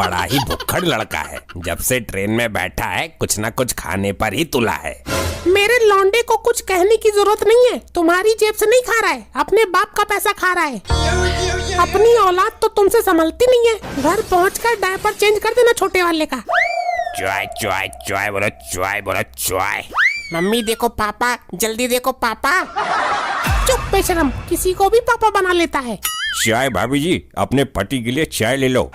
बड़ा ही भुक्खड़ लड़का है। जब से ट्रेन में बैठा है कुछ न कुछ खाने पर ही तुला है। मेरे लौंडे को कुछ कहने की जरूरत नहीं है। तुम्हारी जेब से नहीं खा रहा है, अपने बाप का पैसा खा रहा है। अपनी औलाद तो तुमसे संभलती नहीं है। घर पहुंचकर डायपर चेंज कर देना छोटे वाले का। च्वाय च्वाय च्वाय बोलो, च्वाय बोलो, च्वाय। मम्मी देखो पापा, जल्दी देखो पापा। चुप बेशरम, किसी को भी पापा बना लेता है। चाय भाभी जी, अपने पति के लिए चाय ले लो।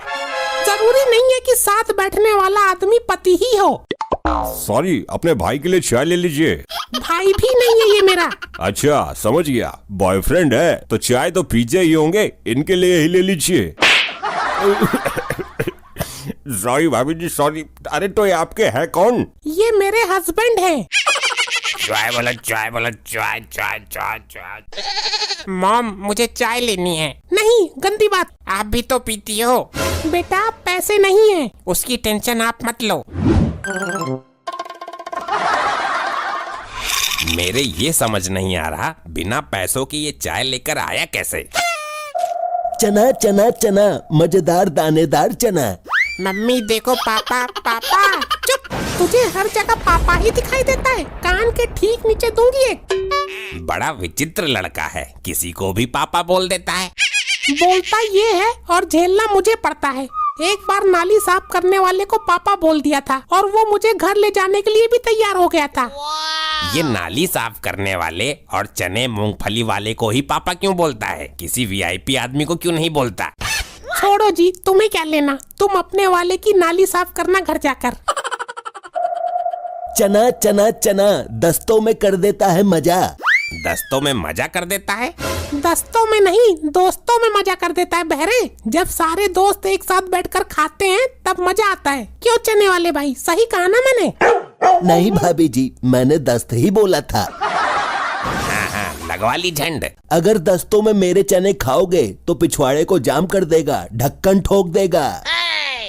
जरूरी नहीं है कि साथ बैठने वाला आदमी पति ही हो। सॉरी, अपने भाई के लिए चाय ले लीजिए। भाई भी नहीं है ये मेरा। अच्छा समझ गया, बॉयफ्रेंड है तो चाय तो पीछे ही होंगे, इनके लिए ही ले लीजिए। सॉरी भाभी जी, सॉरी। अरे तो ये आपके है कौन? ये मेरे हस्बैंड है। चाय बोलो, चाय बोलो, चाय चाय चाय चाय। मॉम मुझे चाय लेनी है। नहीं, गंदी बात। आप भी तो पीती हो। बेटा पैसे नहीं है। उसकी टेंशन आप मत लो। मेरे ये समझ नहीं आ रहा, बिना पैसों के ये चाय लेकर आया कैसे? चना चना चना, मजेदार दानेदार चना। मम्मी देखो पापा पापा। चुप, तुझे हर जगह पापा ही दिखाई देता है। कान के ठीक नीचे दूंगी एक। बड़ा विचित्र लड़का है, किसी को भी पापा बोल देता है। बोलता ये है और झेलना मुझे पड़ता है। एक बार नाली साफ करने वाले को पापा बोल दिया था और वो मुझे घर ले जाने के लिए भी तैयार हो गया था। ये नाली साफ करने वाले और चने मूंगफली वाले को ही पापा क्यों बोलता है? किसी वीआईपी आदमी को क्यों नहीं बोलता? छोड़ो जी, तुम्हें क्या लेना। तुम अपने वाले की नाली साफ करना घर जाकर। चना चना चना, दस्तों में कर देता है मजा। दस्तों में मजा कर देता है? दस्तों में नहीं, दोस्तों में मजा कर देता है बहरे। जब सारे दोस्त एक साथ बैठकर खाते हैं तब मजा आता है। क्यों चने वाले भाई, सही कहा ना मैंने? नहीं भाभी जी, मैंने दस्त ही बोला था। हाँ, लगवा ली झंड। अगर दस्तों में मेरे चने खाओगे तो पिछवाड़े को जाम कर देगा, ढक्कन ठोक देगा।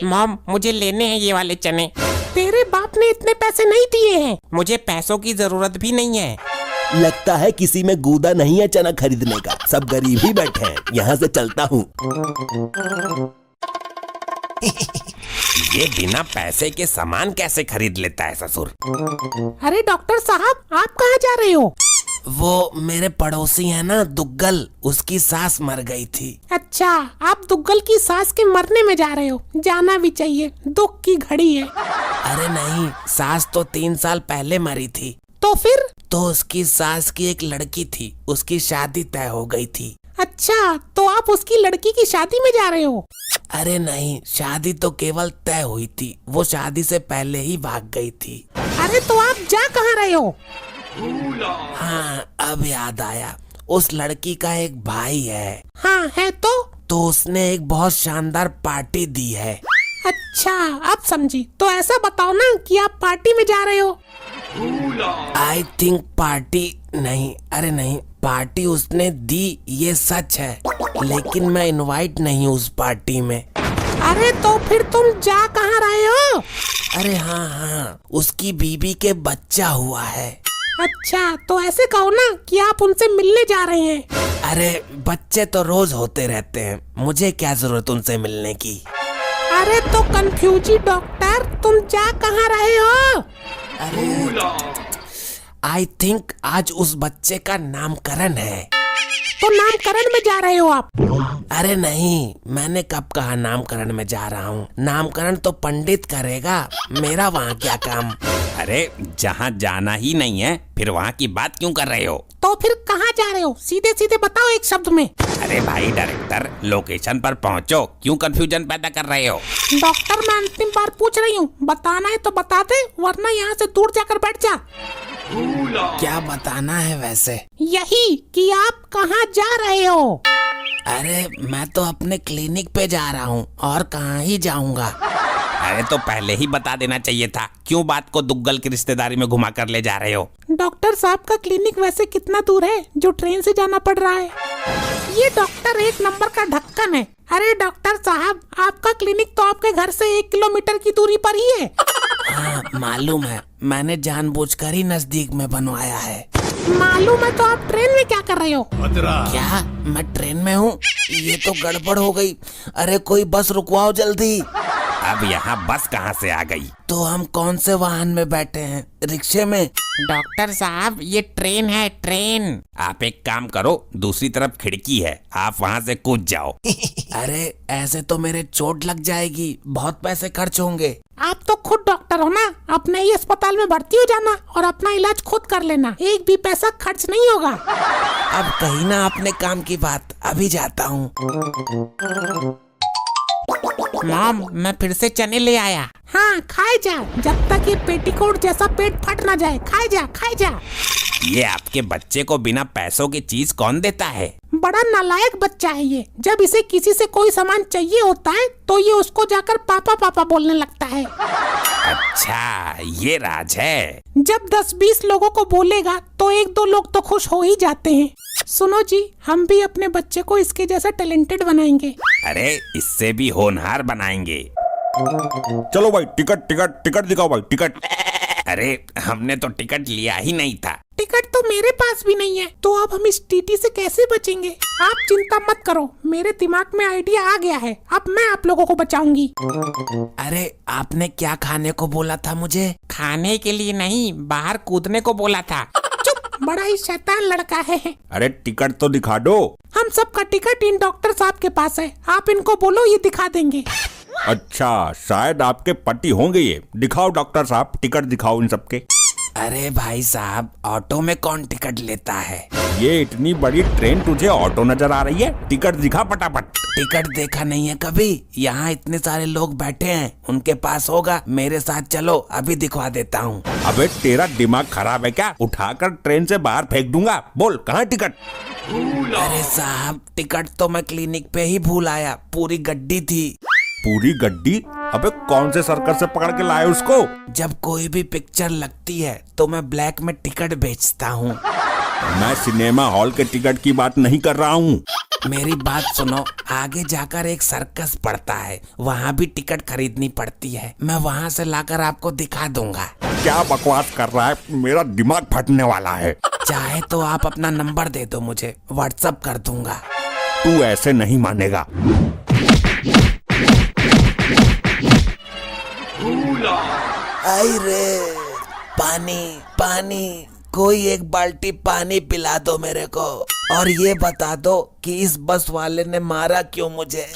मॉम मुझे लेने हैं ये वाले चने। तेरे बाप ने इतने पैसे नहीं दिए हैं। मुझे पैसों की जरूरत भी नहीं है। लगता है किसी में गूदा नहीं है चना खरीदने का, सब गरीब ही बैठे हैं। यहाँ से चलता हूँ। ये बिना पैसे के सामान कैसे खरीद लेता है ससुर? अरे डॉक्टर साहब, आप कहाँ जा रहे हो? वो मेरे पड़ोसी है ना दुग्गल, उसकी सास मर गई थी। अच्छा, आप दुग्गल की सास के मरने में जा रहे हो। जाना भी चाहिए, दुख की घड़ी है। अरे नहीं, सास तो 3 साल पहले मरी थी। तो फिर? तो उसकी सास की एक लड़की थी, उसकी शादी तय हो गई थी। अच्छा, तो आप उसकी लड़की की शादी में जा रहे हो? अरे नहीं, शादी तो केवल तय हुई थी, वो शादी से पहले ही भाग गई थी। अरे तो आप जा कहाँ रहे हो? हाँ, अब याद आया, उस लड़की का एक भाई है। हाँ है तो उसने एक बहुत शानदार पार्टी दी है। अच्छा, अब समझी। तो ऐसा बताओ ना कि आप पार्टी में जा रहे हो। आई थिंक पार्टी नहीं, अरे नहीं, पार्टी उसने दी ये सच है, लेकिन मैं इनवाइट नहीं हूँ उस पार्टी में। अरे तो फिर तुम जा कहाँ रहे हो? अरे हाँ, उसकी बीबी के बच्चा हुआ है। अच्छा, तो ऐसे कहो ना कि आप उनसे मिलने जा रहे हैं। अरे बच्चे तो रोज होते रहते हैं, मुझे क्या जरूरत उनसे मिलने की। अरे तो कंफ्यूजी डॉक्टर, तुम जा कहाँ रहे हो? आई थिंक आज उस बच्चे का नामकरण है। तो नामकरण में जा रहे हो आप? अरे नहीं, मैंने कब कहा नामकरण में जा रहा हूँ। नामकरण तो पंडित करेगा, मेरा वहाँ क्या काम। अरे जहाँ जाना ही नहीं है फिर वहाँ की बात क्यों कर रहे हो? तो फिर कहाँ जा रहे हो? सीधे सीधे बताओ एक शब्द में। अरे भाई डायरेक्टर, लोकेशन पर पहुँचो, क्यों कंफ्यूजन पैदा कर रहे हो? डॉक्टर मैं अंतिम बार पूछ रही हूँ, बताना है तो बता दे, वरना यहाँ से दूर जाकर बैठ जा। क्या बताना है वैसे? यही कि आप कहाँ जा रहे हो। अरे मैं तो अपने क्लिनिक पे जा रहा हूँ, और कहाँ ही जाऊँगा। अरे तो पहले ही बता देना चाहिए था, क्यों बात को दुग्गल की रिश्तेदारी में घुमा कर ले जा रहे हो? डॉक्टर साहब का क्लिनिक वैसे कितना दूर है जो ट्रेन से जाना पड़ रहा है? ये डॉक्टर 1 नंबर का ढक्कन है। अरे डॉक्टर साहब, आपका क्लिनिक तो आपके घर से 1 किलोमीटर की दूरी पर ही है। हाँ मालूम है, मैंने जानबूझकर ही नजदीक में बनवाया है। मालूम है, तो आप ट्रेन में क्या कर रहे हो? क्या मैं ट्रेन में हूँ? ये तो गड़बड़ हो गई। अरे कोई बस रुकवाओ जल्दी। अब यहाँ बस कहाँ से आ गई? तो हम कौन से वाहन में बैठे हैं? रिक्शे में? डॉक्टर साहब ये ट्रेन है, ट्रेन। आप एक काम करो, दूसरी तरफ खिड़की है, आप वहाँ से कूद जाओ। अरे ऐसे तो मेरे चोट लग जाएगी, बहुत पैसे खर्च होंगे। आप तो खुद डॉक्टर हो ना, अपने ही अस्पताल में भर्ती हो जाना और अपना इलाज खुद कर लेना, एक भी पैसा खर्च नहीं होगा। अब कही ना अपने काम की बात, अभी जाता हूँ। मॉम मैं फिर से चने ले आया। हाँ खाए जा, जब तक ये पेटीकोट जैसा पेट फट ना जाए, खाए जा खाए जा। ये आपके बच्चे को बिना पैसों की चीज कौन देता है? बड़ा नालायक बच्चा है ये, जब इसे किसी से कोई सामान चाहिए होता है तो ये उसको जाकर पापा पापा बोलने लगता है। अच्छा ये राज है। जब 10-20 लोगों को बोलेगा तो 1-2 लोग तो खुश हो ही जाते हैं। सुनो जी, हम भी अपने बच्चे को इसके जैसा टैलेंटेड बनाएंगे। अरे इससे भी होनहार बनाएंगे। चलो भाई, टिकट टिकट टिकट दिखाओ भाई, टिकट। अरे हमने तो टिकट लिया ही नहीं था। टिकट तो मेरे पास भी नहीं है, तो अब हम इस टीटी से कैसे बचेंगे? आप चिंता मत करो, मेरे दिमाग में आइडिया आ गया है, अब मैं आप लोगों को बचाऊंगी। अरे आपने क्या खाने को बोला था मुझे? खाने के लिए नहीं, बाहर कूदने को बोला था। चुप, बड़ा ही शैतान लड़का है। अरे टिकट तो दिखा दो। हम सबका टिकट इन डॉक्टर साहब के पास है, आप इनको बोलो ये दिखा देंगे। अच्छा शायद आपके पति होंगे ये। दिखाओ डॉक्टर साहब, टिकट दिखाओ इन सबके। अरे भाई साहब, ऑटो में कौन टिकट लेता है? ये इतनी बड़ी ट्रेन तुझे ऑटो नजर आ रही है? टिकट दिखा फटाफट। टिकट देखा नहीं है कभी? यहाँ इतने सारे लोग बैठे हैं, उनके पास होगा। मेरे साथ चलो, अभी दिखवा देता हूँ। अबे तेरा दिमाग खराब है क्या? उठाकर ट्रेन से बाहर फेंक दूंगा। बोल कहाँ टिकट? अरे साहब, टिकट तो मैं क्लिनिक पे ही भूल आया, पूरी गड्डी थी। पूरी गड्डी? अबे कौन से सर्कस से पकड़ के लाए उसको? जब कोई भी पिक्चर लगती है तो मैं ब्लैक में टिकट बेचता हूँ। मैं सिनेमा हॉल के टिकट की बात नहीं कर रहा हूँ। मेरी बात सुनो, आगे जाकर एक सर्कस पड़ता है, वहाँ भी टिकट खरीदनी पड़ती है। मैं वहाँ से लाकर आपको दिखा दूंगा। क्या बकवास कर रहा है? मेरा दिमाग फटने वाला है। चाहे तो आप अपना नंबर दे दो, मुझे व्हाट्सएप कर दूंगा। तू ऐसे नहीं मानेगा। आई रे, पानी पानी, कोई एक बाल्टी पानी पिला दो मेरे को, और ये बता दो कि इस बस वाले ने मारा क्यों मुझे।